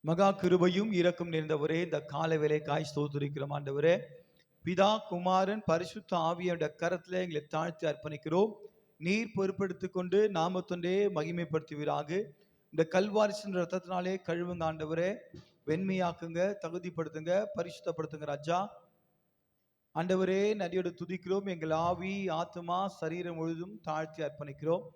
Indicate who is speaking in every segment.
Speaker 1: மகா கிருபையும் இரக்கம் நிறைந்தவரே, இந்த கால வேளைக்காய் ஸ்தோத்திரிக்கிறோம் ஆண்டவரே. பிதா குமாரன் பரிசுத்த ஆவியோட கரத்துல எங்களை தாழ்த்தி அர்ப்பணிக்கிறோம். நீர் பொறுப்பெடுத்துக் கொண்டு நாமத்தொண்டே மகிமைப்படுத்துவீராக. இந்த கல்வாரிசின் ரத்தத்தினாலே கழுவுங்க ஆண்டவரே, வெண்மையாக்குங்க, தகுதிப்படுத்துங்க, பரிசுத்தப்படுத்துங்க ராஜா. ஆண்டவரே நடியோடு துதிக்கிறோம். எங்கள் ஆவி, ஆத்மா, சரீரம் முழுதும் தாழ்த்தி அர்ப்பணிக்கிறோம்.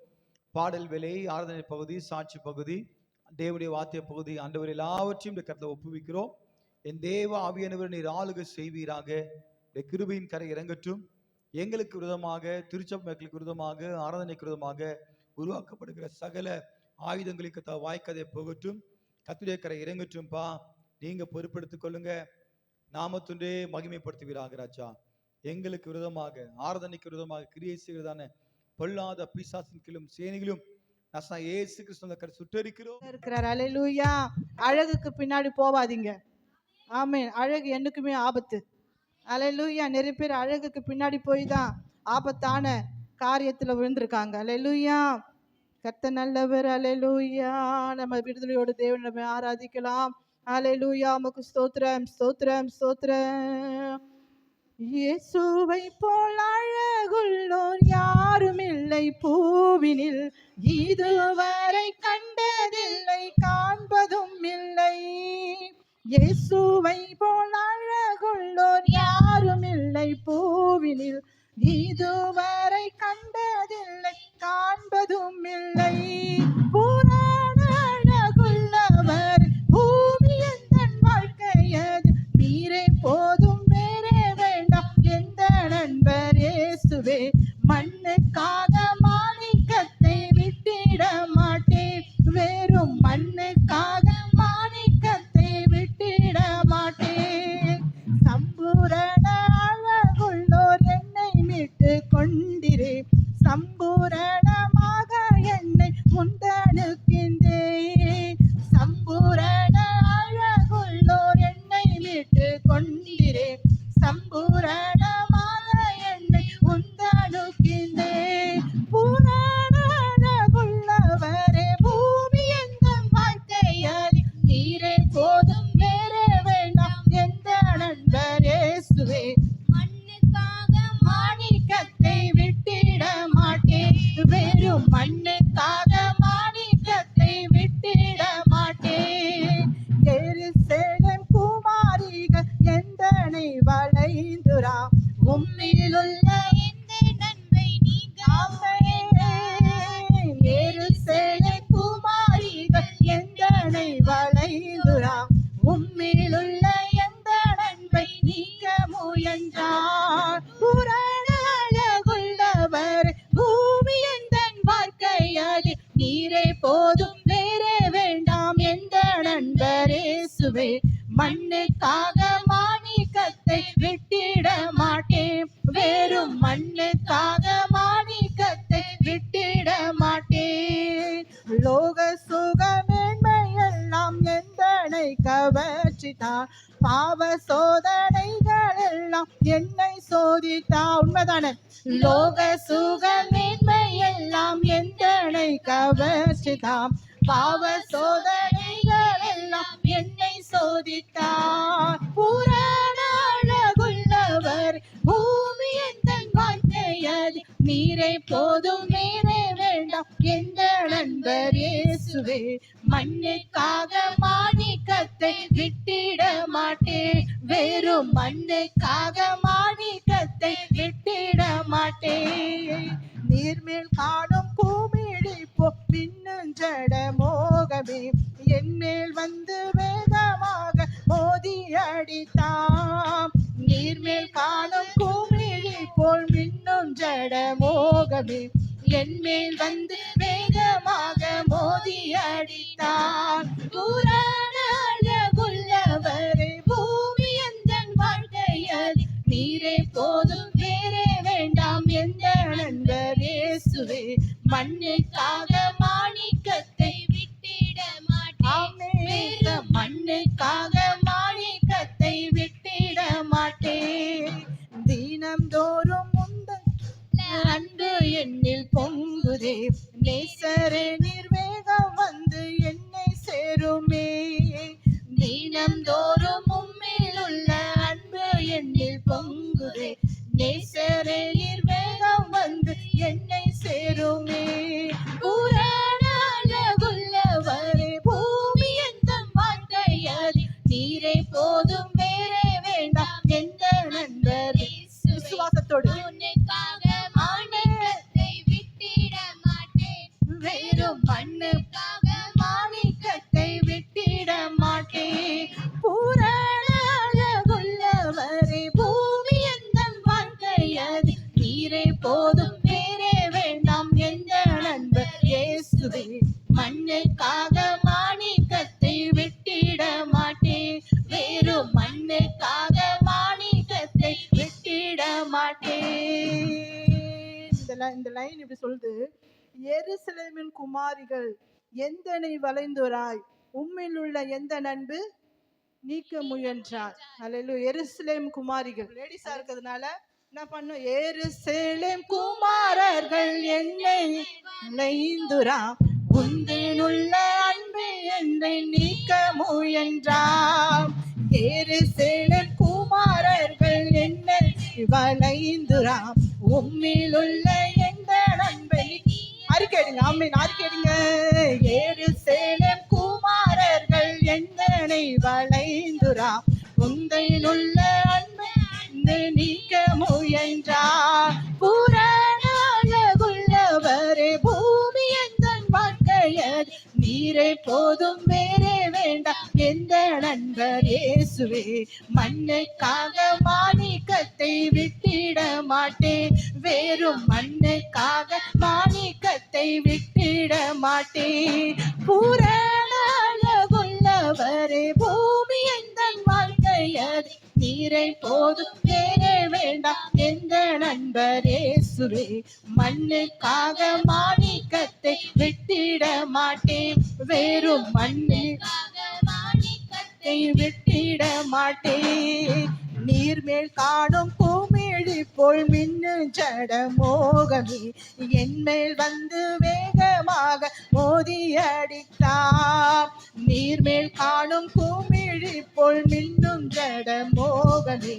Speaker 1: பாடல் வேலை, ஆராதனை பகுதி, சாட்சி பகுதி, தேவனுடைய வாத்திய பகுதி, ஆண்டவர் எல்லாவற்றையும் இந்த கருத்தில் ஒப்புவிக்கிறோம். என் தேவ ஆவியானவர் நீர் ஆளுகை செய்வீராக. இந்த கிருபையின் கரை இறங்கட்டும். எங்களுக்கு விரோதமாக, திருச்சபை மக்களுக்கு விரோதமாக, ஆராதனைக்கு விரோதமாக உருவாக்கப்படுகிற சகல ஆயுதங்களுக்கு வாய்க்கதை போகட்டும். கர்த்தருடைய கரை இறங்கட்டும்பா. நீங்க பொறுப்பெடுத்துக் கொள்ளுங்க. நாமத்துண்டே மகிமைப்படுத்துவீராக ராஜா. எங்களுக்கு விரோதமாக, ஆராதனைக்கு விரோதமாக கிரியை செய்வதான பொல்லாத பிசாசின் கீழும் சேனைகளும் இயேசு கிறிஸ்துவின் சுட்டரிக்கிறோம்.
Speaker 2: அல்லேலூயா. அழகுக்கு பின்னாடி போவாதீங்க. ஆமென். அழகு என்னைக்குமே ஆபத்து. அல்லேலூயா. நிறைய பேர் அழகுக்கு பின்னாடி போய் தான் ஆபத்தான காரியத்துல விழுந்திருக்காங்க. அல்லேலூயா. கர்த்தர் நல்லவர். அல்லேலூயா. நம்ம விடுதலையோடு தேவனை நம்ம ஆராதிக்கலாம். அல்லேலூயா. உமக்கு ஸ்தோத்திரம், ஸ்தோத்திரம், ஸ்தோத்திரம். இயேசுவை போல் அழகுள்ளோர் யாரும் இல்லை பூவினில், இதுவரை கண்டதில்லை, காண்பதும் இல்லை. இயேசுவை போல் அழகுள்ளோர் யாரும் இல்லை பூவினில், இதுவரை கண்டதில்லை, காண்பதும் இல்லை. பூரண அழகுள்ளவர் பூமி எந்தன் வாழ்க்கையது, நீரே போதும் வேறே வேண்டாம் எந்த நண்பர் இயேசுவே. மண்ணுக்காக மாணிக்கத்தை விட்டிட மாட்டேன், வெறும் மண்ணுக்காக மாணிக்கத்தை விட்டிட மாட்டேன். சம்பூரண அழகுள்ளோர் என்னை மீட்டு கொண்டிரே, சம்பூரணமாக என்னை முந்தனுக்கின்றேன். சம்பூரண அழகுள்ளோர் என்னை மீட்டு கொண்டிரே, சம்பூரணமாக என்னை முந்தனுக்கின்றேன். பூரண அழகுள்ளவரே பூமி எந்தன் வாழ்க்கையால், நீரே போதும் வேறே வேண்டாம் எந்த நண்பர் இயேசுவே. மண்ணுக்காக மாணிக்கத்தை விட்டிட மாட்டேன், வெறும் மண்ணுக்காக மாணிக்கத்தை விட்டிட மாட்டேன். எருசலேம் குமாரிகள் எந்தனை வளைந்துரா, உம்மிலுள்ள எந்த நன்மை நீங்காமே. எருசலேம் குமாரிகள் எந்தனை வளைந்துரா, உம்மிலுள்ள எந்த நன்மை நீங்க முயன்றார். பூரண அழகுள்ளவர் பூமி எந்தன் வாழ்க்கையால், நீரே போதும் வேறே வேண்டாம் எந்த நண்பர் இயேசுவே. மண்ணுக்காக மாணிக்கத்தை விட்டிட மாட்டேன், வெறும் மண்ணுக்காக மாணிக்கத்தை விட்டிட மாட்டேன். லோக சுக மேன்மையெல்லாம் எந்தனை கவர்ச்சித்தான், பாவ சோதனைகள் எல்லாம் என்னை சோதித்தான். உண்மைதானே? லோக சுக மேன்மையெல்லாம் எந்தனை கவர்ச்சித்தான், பாவ சோதனைகள் எல்லாம் என்னை சோதித்தார். பூரண அழகுள்ளவர் பூமி எந்தன் வாழ்க்கையது, நீரே போதும் வேறே வேண்டாம் எந்த நண்பர் இயேசுவே. மண்ணுக்காக மாணிக்கத்தை விட்டிட மாட்டேன், வெறும் மண்ணுக்காக மாணிக்கத்தை விட்டிட மாட்டேன். நீர்மேல் காணும் பூமியிடிப்போ மின்னும் ஜட மோகமே, என்மேல் வந்து வேகமாக மோதி அடித்தாம். நீர்மேல் காணும் பூமியிடி போல் மின்னும் ஜட மோகமே, என்மேல் வந்து வேகமாக மோதி அடித்தான். பூரண அழகுள்ளவரே பூமி எந்தன் வாழ்க்கையது, நீரே போதும் வேறே வேண்டாம் எந்த நண்பர் இயேசுவே. மண்ணுக்காக மாணிக்கத்தை விட்டிட மாட்டேன், மண்ணுக்காக மாணிக்கத்தை விட்டிட மாட்டேன். தினம்தோறும் அன்பு என்னில் பொங்குதே, நேசரே நீர் வேகம் வந்து என்னை சேருமே. இந்த லைன் இப்படி சொல்லுது, எருசலேமின் குமாரிகள் எந்தனை வளைந்துராய், உம்மில் உள்ள எந்த நண்பு நீக்க முயன்றார். அல்லேலூயா. எருசலேம் குமாரிகள் லேடிஸா இருக்கிறதுனால என்ன பண்ணும், எருசலேம் குமாரர்கள் என்னை வளைந்துரா, உந்தினுள்ள அன்பு என்னை நீக்க முயன்றார். எருசலேம் குமாரர்கள் என்னை வளைந்துரா, உம்மில் உள்ள எந்த நண்பை அறிக்கைடுங்க. ஆமென். அறிக்கைடுங்க. எருசலேம் குமாரர்கள் என்னை வளைந்துரா, உந்தையிலுள்ள அன்பை நீக்க முயன்றார். பூரண அழகுள்ளவரே, பூமி எந்தன் வாழ்க்கையர், நீரே போதும் வேறே வேண்டாம் எந்த நண்பர் இயேசுவே. மண்ணுக்காக மாணிக்கத்தை விட்டிட மாட்டேன், வேறும் மண்ணுக்காக மாணிக்கத்தை விட்டிட மாட்டேன். பூரண அழகுள்ளவரே, பூமி எந்தன் வாழ்க்கையர், நீரை போதும் வேறே வேண்டாம் எந்த நண்பர் இயேசுவே. மண்ணுக்காக மாணிக்கத்தை விட்டிட மாட்டேன், வேறும் மண்ணுக்காக மாணிக்கத்தை விட்டிட மாட்டேன். நீர்மேல் காணும் பூமிழி போல் மின்னும் ஜட மோகமே, என்மேல் வந்து வேகமாக மோதி அடித்தார். நீர்மேல் காணும் பூமிழி போல் மின்னும் ஜட மோகமே,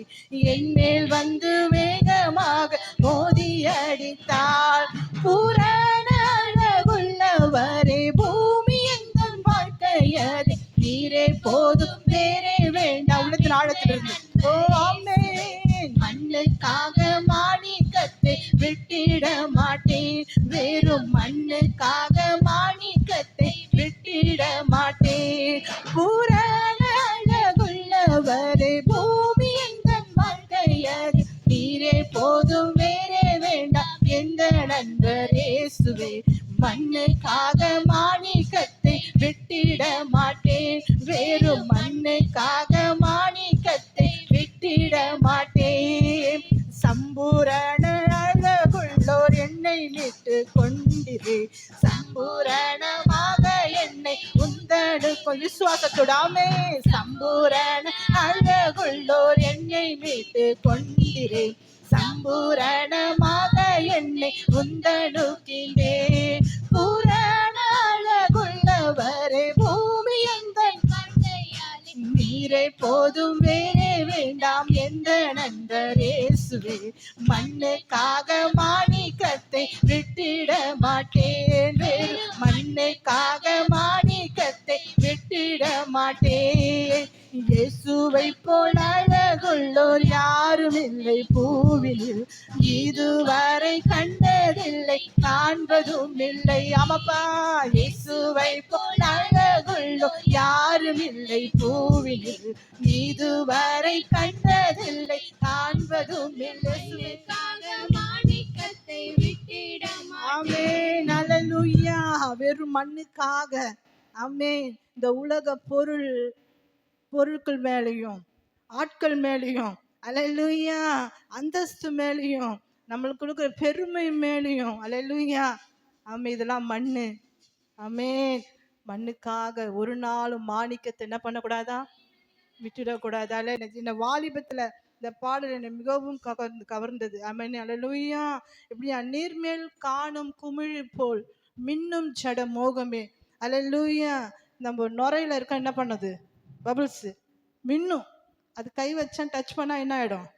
Speaker 2: என்மேல் வந்து வேகமாக மோதி அடித்தார். பூரண அழகுள்ளவரே, பூமி எந்தன் வாழ்க்கையரே, நீரே போதும் வேறே வேண்டாம். உள்ளத்தின் ஆழத்திலிருந்து ஓ ஆமென். மண்ணுக்காக மாணிக்கத்தை விட்டிட மாட்டேன், வெறும் மண்ணுக்காக மாணிக்கத்தை விட்டிட மாட்டேன். பூரண அழகுள்ளவரே, பூமி எந்தன் வாழ்க்கையர், நீரே போதும் வேறே வேண்டாம் எந்த நண்பர் இயேசுவே. மண்ணுக்காக மாணிக்கத்தை விட்டிட மாட்டேன், வேறும் மண்ணுக்காக மாணிக்கத்தை விட்டிட மாட்டேன். சம்பூரண அழகுள்ளோர் என்னை மீட்டு கொண்டிரே, சம்பூரணமாக என்னை உந்தனுக்கும் விசுவாசத்துடாமே. சம்பூரண அழகுள்ளோர் என்னை மீட்டு கொண்டிரே, சம்பூரணமாக என்னை உந்தனுக்கின்றே. பூரண அழகுள்ளவரே, பூமி எந்தன் நீரை போதும் வேறே வேண்டாம் எந்த நண்பர் இயேசுவே. மண்ணுக்காக மாணிக்கத்தை விட்டிட மாட்டேன், வேறு மண்ணுக்காக மாணிக்கத்தை விட்டிட மாட்டேன். இயேசுவை போல் அழகுள்ளோர் யாரும் இல்லை பூவினில், இதுவரை கண்டதில்லை காண்பதும் இல்லை. ஆமாப்பா, இயேசுவை போல் அழகுள்ளோர் யாரும் இல்லை பூவினில், இதுவரை கண்டதில்லை காண்பதும் இல்லை. மாணிக்கத்தை விட்டிட ஆமென். அல்லேலூயா. வெறும் மண்ணுக்காக ஆமென். இந்த உலக பொருட்கள் மேலேயும் ஆட்கள் மேலேயும் அல்லேலூயா, அந்தஸ்து மேலேயும் நம்மளுக்கு கொடுக்குற பெருமை மேலேயும் அல்லேலூயா ஆமென், இதெல்லாம் மண்ணு. ஆமென். மண்ணுக்காக ஒரு நாளும் மாணிக்கத்தை என்ன பண்ணக்கூடாதா, விட்டுடக்கூடாது. அல்ல இந்த வாலிபத்துல இந்த பாடல் என்னை மிகவும் கவர்ந்தது. ஆமென். அல்லேலூயா. இப்படியா நீர்மேல் காணும் குமிழி போல் மின்னும் ஜட மோகமே. அல்லேலூயா. நம்ம நுரையில இருக்க என்ன பண்ணுது, பபிள்ஸ் மின்னும், அது கை வச்சா டச் பண்ணா என்ன ஆயிடும்.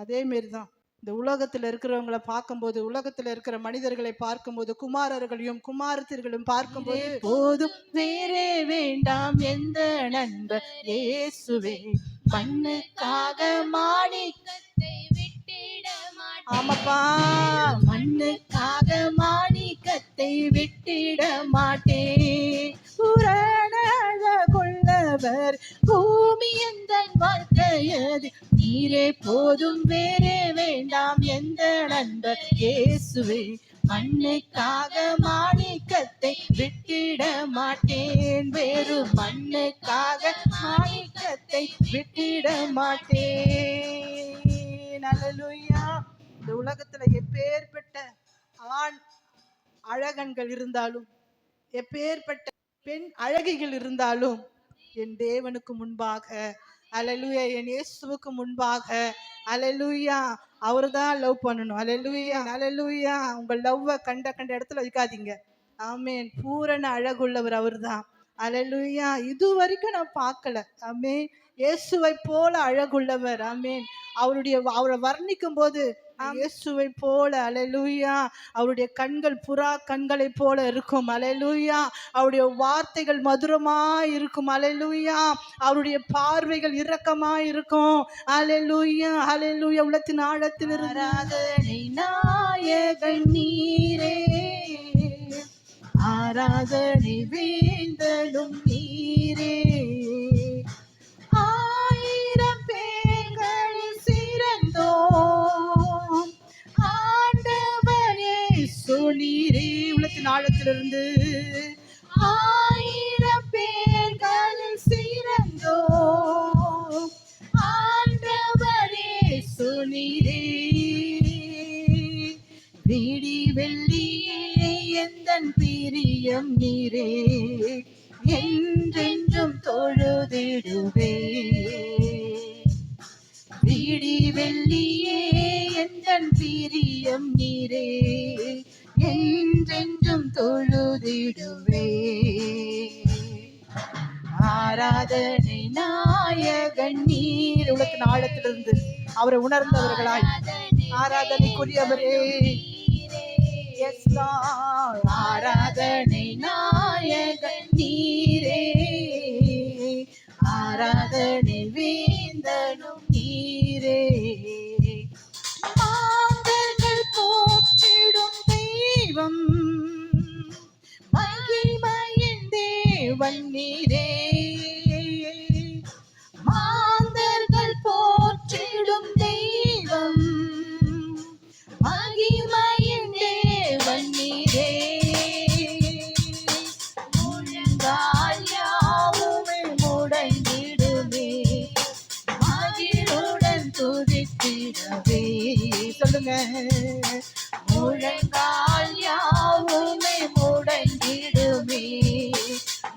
Speaker 2: அதே மாரிதான் இந்த உலகத்துல இருக்கிறவங்களை பார்க்கும்போது, உலகத்துல இருக்கிற மனிதர்களை பார்க்கும்போது, குமாரர்களையும் குமாரத்திர்களும் பார்க்கும்போது, போதும் வேறே வேண்டாம் எந்த நண்பர் இயேசுவே. மண்ணுக்காக மாணிக்கத்தை விட்டிட மாட்டேன். ஆமாப்பா, மண்ணுக்காக மாணிக்கத்தை விட்டிட மாட்டேன். பூரண அழகுள்ளவர், பூமி எந்தன் வாழ்க்கையது, நீரே போதும் வேறே வேண்டாம் எந்த நண்பர் இயேசுவே. மண்ணுக்காக மாணிக்கத்தை விட்டிட மாட்டேன், வேறு மண்ணுக்காக மாணிக்கத்தை விட்டிட மாட்டேன். அல்லேலூயா. இந்த உலகத்துல எப்பேற்பட்ட அழகன்கள் இருந்தாலும், எப்பேற்பட்ட பெண் அழகிகள் இருந்தாலும், என் தேவனுக்கு முன்பாக, அல்லேலூயா, என் இயேசுவுக்கு முன்பாக, அல்லேலூயா, அவர்தான் லவ் பண்ணணும். அல்லேலூயா, அல்லேலூயா. உங்க லவ்வ கண்ட இடத்துல வைக்காதீங்க. ஆமென். பூரண அழகுள்ளவர் அவர்தான். அல்லேலூயா. இது வரைக்கும் நான் பார்க்கல. ஆமென். இயேசுவை போல அழகுள்ளவர். ஆமென். அவரை வர்ணிக்கும் போது இயேசுவை போல, அல்லேலூயா, அவருடைய கண்கள் புறா கண்களை போல இருக்கும். அல்லேலூயா. அவருடைய வார்த்தைகள் மதுரமா இருக்கும். அல்லேலூயா. அவருடைய பார்வைகள் இரக்கமா இருக்கும். அல்லேலூயா, அல்லேலூயா. உள்ளத்தின் ஆழத்தில் ஆராதனை நாயகன் நீரே, ஆராதனை வேந்தலும் நீரே, ஆயிரம் பேர்களில் சிறந்தோம் ஆண்டவரே சொலீரே. உள்ளத்தின் ஆழத்திலிருந்து ஆயிரம் பேர்களில் சிறந்தோம் ஆண்டவரே சொலீரே, விடி வெள்ளியே எந்தன் பிரியம் நீரே, என்றென்றும் தொழுதிடுவே, விடி வெள்ளியே எந்தன் பிரியம் நீரே, என்றென்றும் தொழுதிடுவே, ஆராதனை நாயகன் நீர். உலகத்தின் ஆழத்திலிருந்து அவரை உணர்ந்தவர்களாய், ஆராதனைக்குரியவரே, எஸ் லார்ட், ஆராதனை நாயகன் நீரே, ஆராதனை வேந்தனும் நீரே, மாந்தர்கள் போற்றிடும் தெய்வம் மகிமையின் தேவன் நீரே, மாந்தர்கள் போற்றிடும் தெய்வம் மகிமையின் தேவன் நீரே, முழங்கால் யாவுமே முடங்கிடுமே மகிழுடன் துதித்திடவே. சொல்லுங்க, முழங்கால் யாவுமே முடங்கிடுமே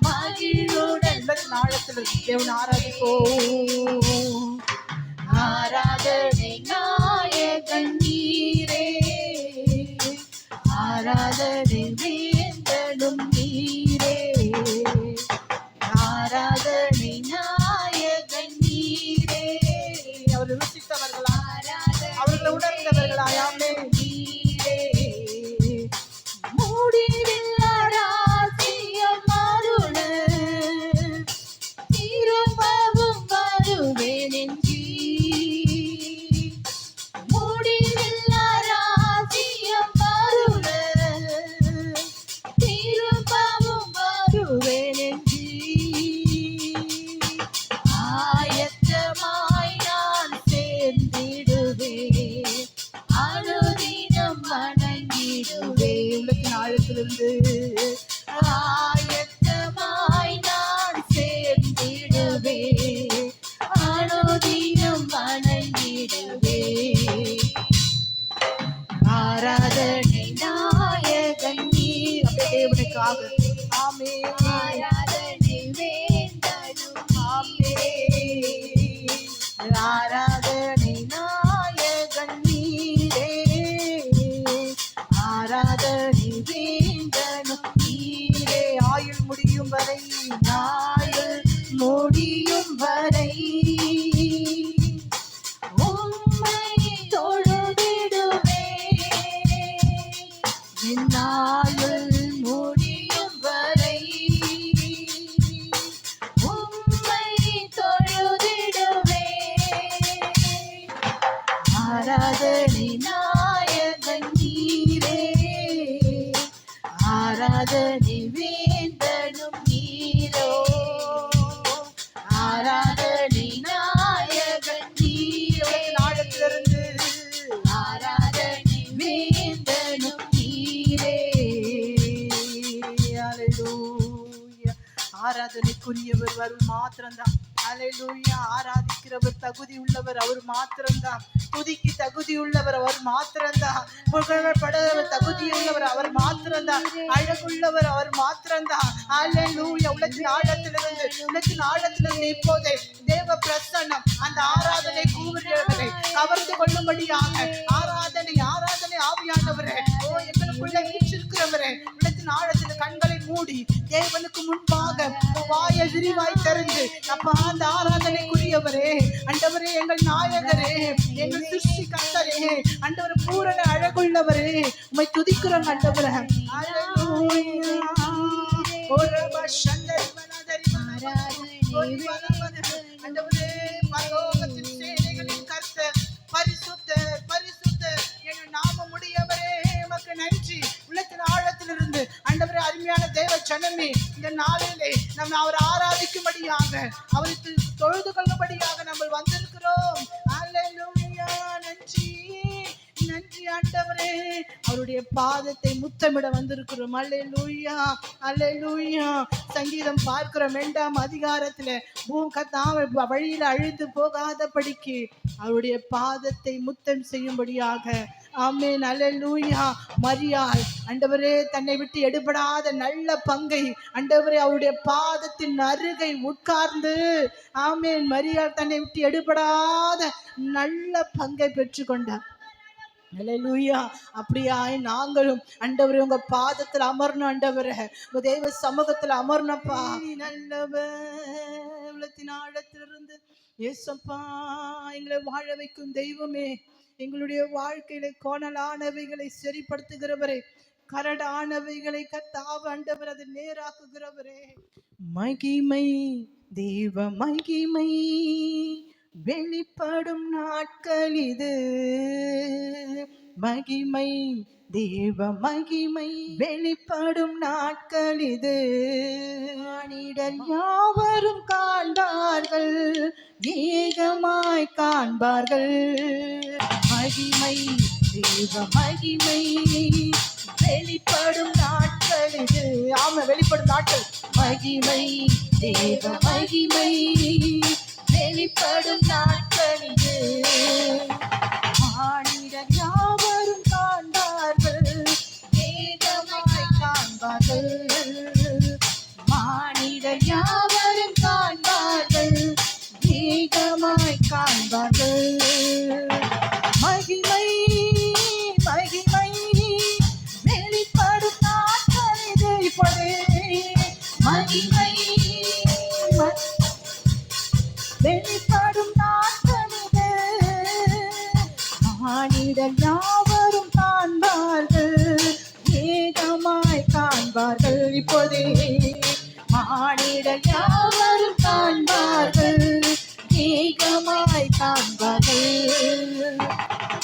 Speaker 2: மகிழுடன். நாளத்தில் தேவன் ஆராதிப்போம். ஆராதனை நாயகன் நீரே, ஆராதனை வேந்தனும் நீரே, ஆராதனை நாயகன் நீரே. அவர்கள் ருசித்தவர்களா, அவர்களை உணர்ந்தவர்களாயாமே நீரே, முடிவில்லா ராஜ்யம் அருள திரும்பவும் வருவேன் என்று, முடிவில்லா ராஜ்யம் அருள திரும்பவும் வருவேன் என்று, ஆயத்தமாய் நான் சேர்ந்திடுவேன் அனுதினம் வணங்கிடுவேன். உள்ளத்தின் ஆழத்திலிருந்து ஆயத்தமாய் நான் சேர்ந்திடுவேன் அனுதினம் வணங்கிடுவேன், ஆராதனை நாயகன் நீர். அப்படியே தேவனுக்காக. ஆமென். ஆராதனை வேந்தனும் ஆமென். ஆராதனை நாயகன் நீரே, ஆராதனை வேந்தனும் நீரே, ஆயுள் முடியும் வரை, ஆயுள் முடியும் வரை உம்மை தொழுதிடுவே, என் ஆயுள் முடியும் வரை உம்மை தொழுதிடுவே, ஆராதனை நாயகன் நீரே, ஆராதனை வேந்தனும் நீரோ, ஆராதனை நாயகன் நீரே. ஆழத்திலிருந்து ஆராதனை வேந்தனும் நீரே. அல்லேலூயா. ஆராதனைக்குரியவர் வரும் மாத்திரம்தான். அல்லேலூயா. ஆராதிக்கிறவர் தகுதி உள்ளவர் அவர் மாத்திரம்தான். துதிக்கு தகுதி உள்ளவர் அவர் மாத்திரம்தான். புகழப்படவர் தகுதி உள்ளவர் அவர் மாத்திரம்தான். அழகுள்ளவர் அவர் மாத்திரம்தான். அல்லேலூயா. உள்ளத்தின் ஆழத்திலிருந்து இப்போதே தேவ பிரசன்னம் அந்த ஆராதனை கூறுகிறவரை கவர்ந்து கொள்ளும்படியாக ஆராதனை ஆவியானவரே, ஓ எங்களுக்குள்ள வீற்றிருக்கிறவரே, உள்ளத்தின் ஆழத்தில் கண்களை மூடி தேவனுக்கு முன்பாக வாயை விரிவாய் திறந்து அப்பா அந்த ஆராதனைக்குரியவரே, ஆண்டவரே, எங்கள் நாயகரே, எங்கள் சிருஷ்டி கர்த்தரே, ஆண்டவர் பூரண அழகுள்ளவரே, உம்மை துதிக்கிறோம் ஆண்டவரே. அல்லேலூயா. ஆண்டவரே, பரலோகத்தின் சேனைகளின் கர்த்தர், பரிசுத்தர் பரிசுத்தர் என நாமமுடையவரே, உமக்கு நன்றி. உள்ளத்தின் ஆழத்திலிருந்து ஆண்டவரே, அருமையான தேவ ஜனமே, இந்த நாளிலே நம்ம அவரை ஆராதிக்கும்படியாக அவரை தொழுது கொள்ளும்படியாக நம்ம வந்திருக்கிறோம். அல்லேலூயா. நன்றி நன்றி ஆண்டவரே. அவருடைய பாதத்தை முத்தமிட வந்திருக்கிறோம். அல்லேலூயா அல்லேலூயா. சங்கீதம் பார்க்கிறோம் 2ஆம் அதிகாரத்துல வழியில அழிந்து போகாதபடிக்கு அவருடைய பாதத்தை முத்தம் செய்யும்படியாக. ஆமென். அல்லேலூயா. மரியாள் ஆண்டவரே தன்னை விட்டு எடுபடாத நல்ல பங்கை ஆண்டவரே அவருடைய பாதத்தின் அருகை உட்கார்ந்து, ஆமென், மரியாள் தன்னை விட்டு எடுபடாத நல்ல பங்கை பெற்றுக்கொண்டார். அல்லேலூயா. அப்படியாய் நாங்களும் ஆண்டவரே உங்க பாதத்தில் அமரணும். ஆண்டவரே உங்க தெய்வ சமூகத்தில் அமரணும்ப்பா. நல்லவர் உள்ளத்தின் ஆழத்திலிருந்து ஏசப்பா எங்களை வாழ வைக்கும் தெய்வமே, எங்களுடைய வாழ்க்கையில கோணலானவைகளை சரிப்படுத்துகிறவரே, கரடானவைகளை கர்த்தாவே ஆண்டவர் அதை நேராக்குகிறவரே. மகிமை தேவ மகிமை வெளிப்படும் நாட்கள் இது. மகிமை தேவ மகிமை வெளிப்படும் நாட்கள் இது. மனிதர் யாவரும் காண்பார்கள், ஏகமாய் காண்பார்கள். மகிமை தேவ மகிமை வெளிப்படும் நாட்கள் இது. ஆமா, வெளிப்படும் நாட்கள். மகிமை தேவ மகிமை வெளிப்படும் நாட்கள் இது. மானிடர் யாவரும் காண்பார்கள், ஏகமாய் காண்பார்கள். மானிடர் யாவரும் காண்பார்கள், ஏகமாய் காண்பார்கள். மகிமை மகிமை வெளிப்படும் நாட்கள் இது. இப்பொழுது மகிமை வெளிப்படும் நாட்கள் இது. மானிடர் யாவரும் காண்பார்கள், ஏகமாய் காண்பார்கள். இப்போதே மானிடர் யாவரும் காண்பார்கள், ஏகமாய் காண்பார்கள்.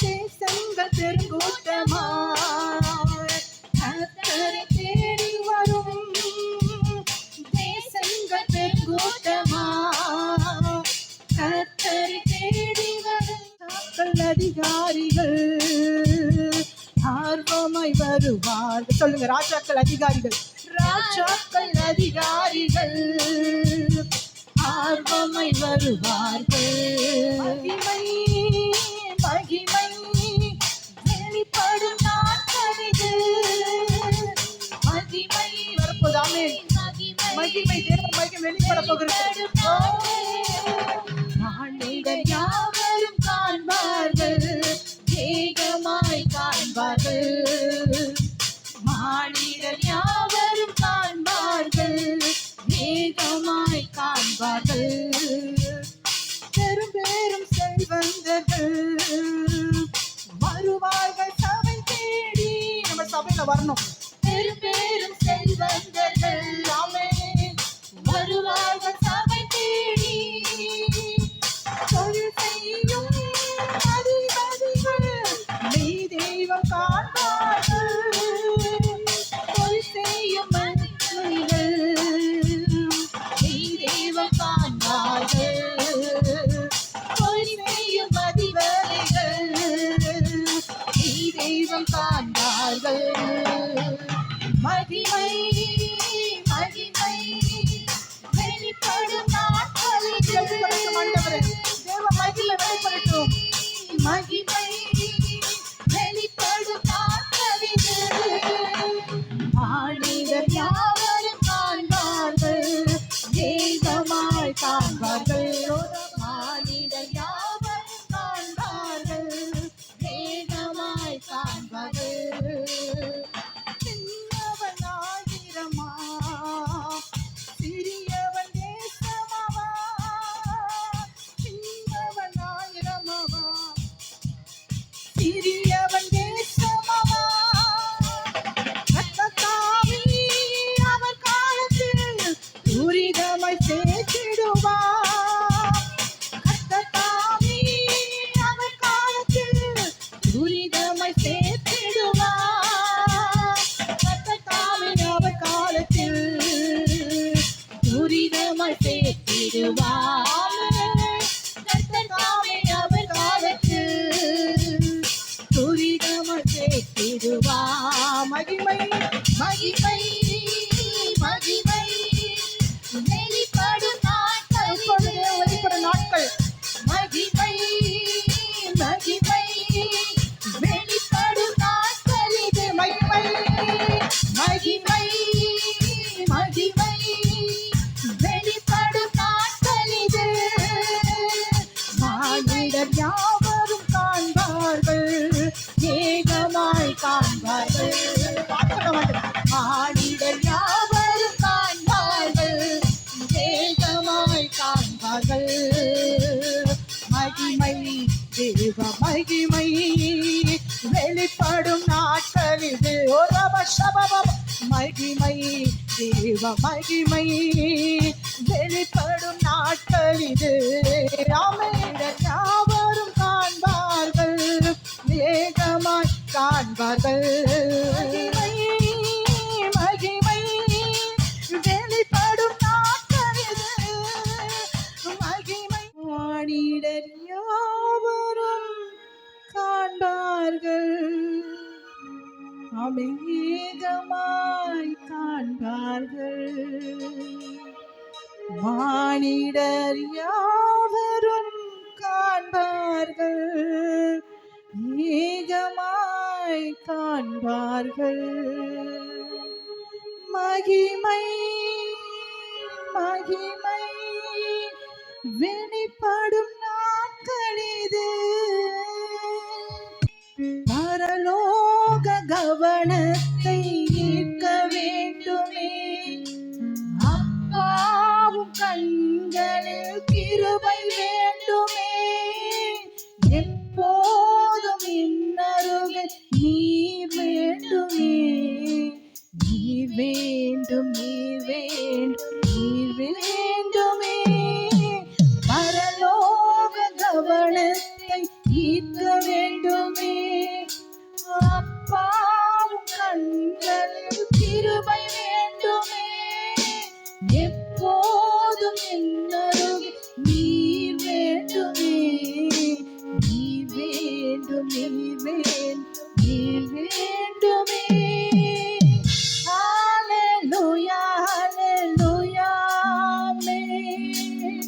Speaker 2: தேசங்கள் பெருங்கூட்டமாய் கர்த்தரை தேடி வரும். தேசங்கள் பெருங்கூட்டமாய் கர்த்தரை தேடி வரும். அதிகாரிகள் ஆர்வமாய் வருவார்கள். சொல்லுங்க, ராஜாக்கள் அதிகாரிகள். ராஜாக்கள் அதிகாரிகள் ஆர்வமாய் வருவார்கள். மகிமை மகிமை வெளிப்படும் நாட்கள் இது. மகிமை வரப்போதாமே. மகிமை தேவ மகிமை வெளிப்பட போகிறது. மானிடர் யாவரும் காண்பார்கள், ஏகமாய் காண்பார்கள். மானிடர் யாவரும் காண்பார்கள், ஏகமாய் காண்பார்கள். பெரும் பெரும் செல்வந்தர்கள் வருவார்கள் சபை தேடி. நம்ம சபையில வரணும். பெரும் பெரும் செல்வந்தர்கள் வருவார்கள் சபை தேடி. தொழில் செய்யும் அதிபதிகள் மெய் தெய்வம் காண்பார்கள். தொழில் செய்யும் மனிதர்கள் மெய் தெய்வம் காண்பார்கள். தொழில் செய்யும் அதிபதிகள் மெய் தெய்வம் காண்பார்கள். மகிமை மகிமை வெளிப்படும் நாட்களில் சிறியவன் தேசமவா கர்த்ததாமே அவர் காலத்தில் துரிதமாய் சேர்த்திடுவார். கர்த்ததாமே அவர் காலத்தில் துரிதமாய் சேர்த்திடுவார். கர்த்ததாமே அவர் காலத்தில் துரிதமாய் சேர்த்திடுவார். கர்த்ததாமே அவர் காலத்தில் துரிதமாய் சேர்த்திடுவார். மகிமை மகிமை மகிமை வெளிப்படும் நாட்கள், இப்பொழுதே வெளிப்படும் நாட்கள். மகிமை மகிமை வெளிப்படும் நாட்கள் இது. மகிமை மகிமை மகிமை வெளிப்படும் நாட்கள் இது. மானிடர் யாவரும் காண்பார்கள், ஏகமாய் காண்பார்கள். மானிடர் யாவரும் காண்பார்கள், ஏகமாய் காண்பார்கள். மகிமை தேவ மகிமை வெளிப்படும் நாட்கள் இது. ஒரு பஷபபம் மகிமை தேவ மகிமை வெளிப்படும் நாட்கள் இது. ராமேடர் யாவரும் காண்பார்கள், ஏகமாய் காண்பார்கள். மகிமை மகிமை வெளிப்படும் நாட்கள் இது. மகிமை மானிடர் யாவரும் காண்பார்கள், அமேகமாய் காண்பார்கள். மானிடர் யாவரும் காண்பார்கள், ஏகமாய் காண்பார்கள். மகிமை மகிமை வெளிப்படும் நாட்கள் இது. பரலோக கவனத்தை ஈர்க்க வேண்டுமே, அப்பாவும் கண்களில் கிருபை வேண்டுமே. எப்போதும் இன்னருகில் நீர் வேண்டுமே, நீர் வேண்டும் நீர் வேண்டும் நீர் வேண்டுமே. பரலோக கவனத்தை ஈர்க்க வேண்டுமே, அப்பாவும் கண்களில் கிருபை வேண்டுமே. எப்போதும் என்னருகில் நீர் வேண்டுமே, நீர் வேண்டும் நீர் வேண்டும் நீர் வேண்டுமே. ஹalleluya ஹalleluya ஆமென்.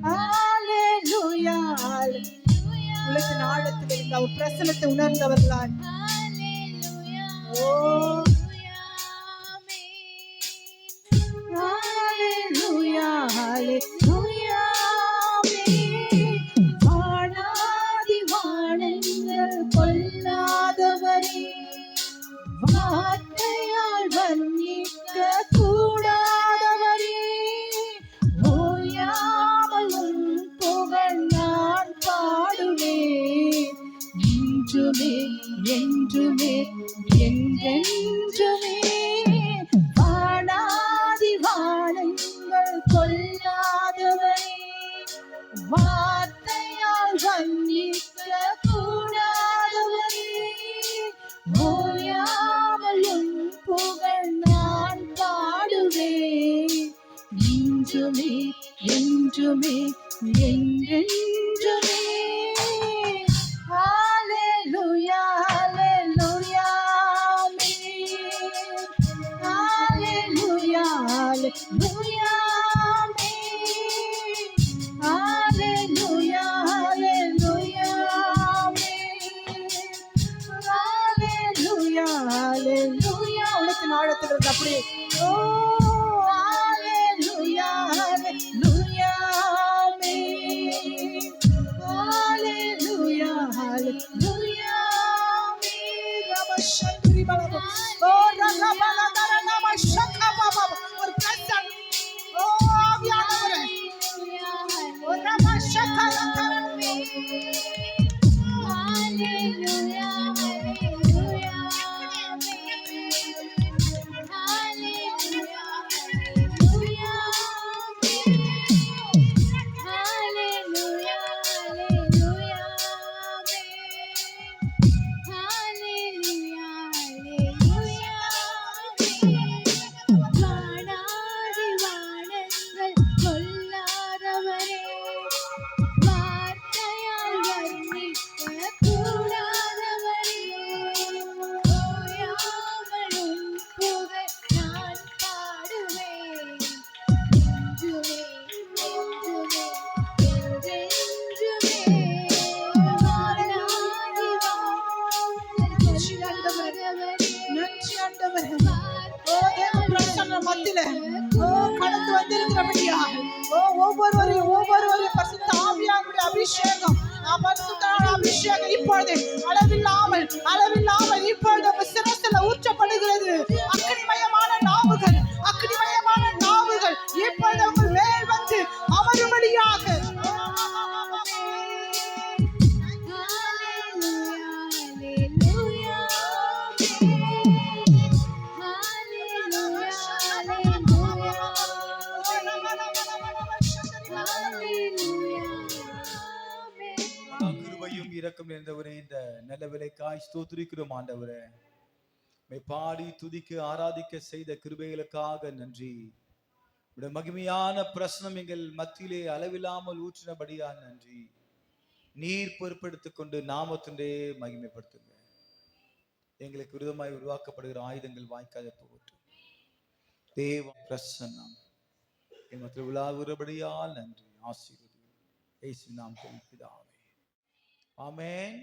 Speaker 2: ஹalleluya ஹalleluya. உள்ளத்தின் ஆழத்தில் இருந்த அவர் பிரசன்னத்தை உணர்ந்தவர்களாய் ஓ ஹalleluya ஹalleluya ஆமென். வானாதி வானங்கள் கொள்ளாதவரே, வார்த்தையால் வர்ணிக்க கூடாதவரே, ஓயாமல் உன் புகழ் நான் பாடுவேன். என்றுமே என்றுமே என்றென்றுமே. வானாதி வானங்கள் கொள்ளாதவரே, வார்த்தையால் வர்ணிக்க கூடாதவரே, ஓயாமல் உன் புகழ் நான் பாடுவேன். என்றுமே என்றுமே என்றென்றுமே. ஹalleluya ஹalleluya ஆமென். ஹalleluya ஹalleluya ஆமென். ஹalleluya ஹalleluya ஆமென். ஹalleluya ஹalleluya. உள்ளத்தின் ஆழத்தில் இருந்து அப்படியே ஓ ஹalleluya ஹalleluya ஆமென். ஹalleluya ஹalleluya ஆமென். ரபஷந்திரி பலப ஓ ரகபலதர நமஷகபப. ஒரு பிரசன் ஓ ஆவியானவரே ஓ ரபஷகலதர ஹalleluya ஆண்டவரே. ஓ தேவ பிரசன்ன மத்தியில கடந்து வந்திருக்கிறபடியா ஒவ்வொருவரையும் பரிசுத்த ஆவியானவருடைய அபிஷேகம் அபிஷேகம் இப்பொழுது அளவில்லாமல் இப்பொழுது உங்க சிரசில ஊற்றப்படுகிறது. அக்னிமயமான நாவுகள் இப்பொழுது உங்கள் மேல் வந்து அமரும்படியாக
Speaker 1: கிருபையும் இரக்கம் நிறைந்தவரே, இந்த நல்ல விலைக்காய் ஸ்தோத்திரிக்கிறோம் ஆண்டவரே. பாடி துதிக்க ஆராதிக்க செய்த கிருபைகளுக்காக நன்றி. உடைய மகிமையான பிரசனம் எங்கள் மத்தியிலே அளவில்லாமல் ஊற்றினபடியா நன்றி. நீர் பொறுப்பெடுத்துக் கொண்டு நாமத்திலே மகிமைப்படுத்துங்க. எங்களுக்கு விரோதமாய் உருவாக்கப்படுகிற ஆயுதங்கள் வாய்க்காத போகட்டும். தேவ பிரசன்னம் எங்கள் உலாவுறபடியால் நன்றி. ஆசீர்வதி இயேசு நாமத்தில் பிதாவே. ஆமென்.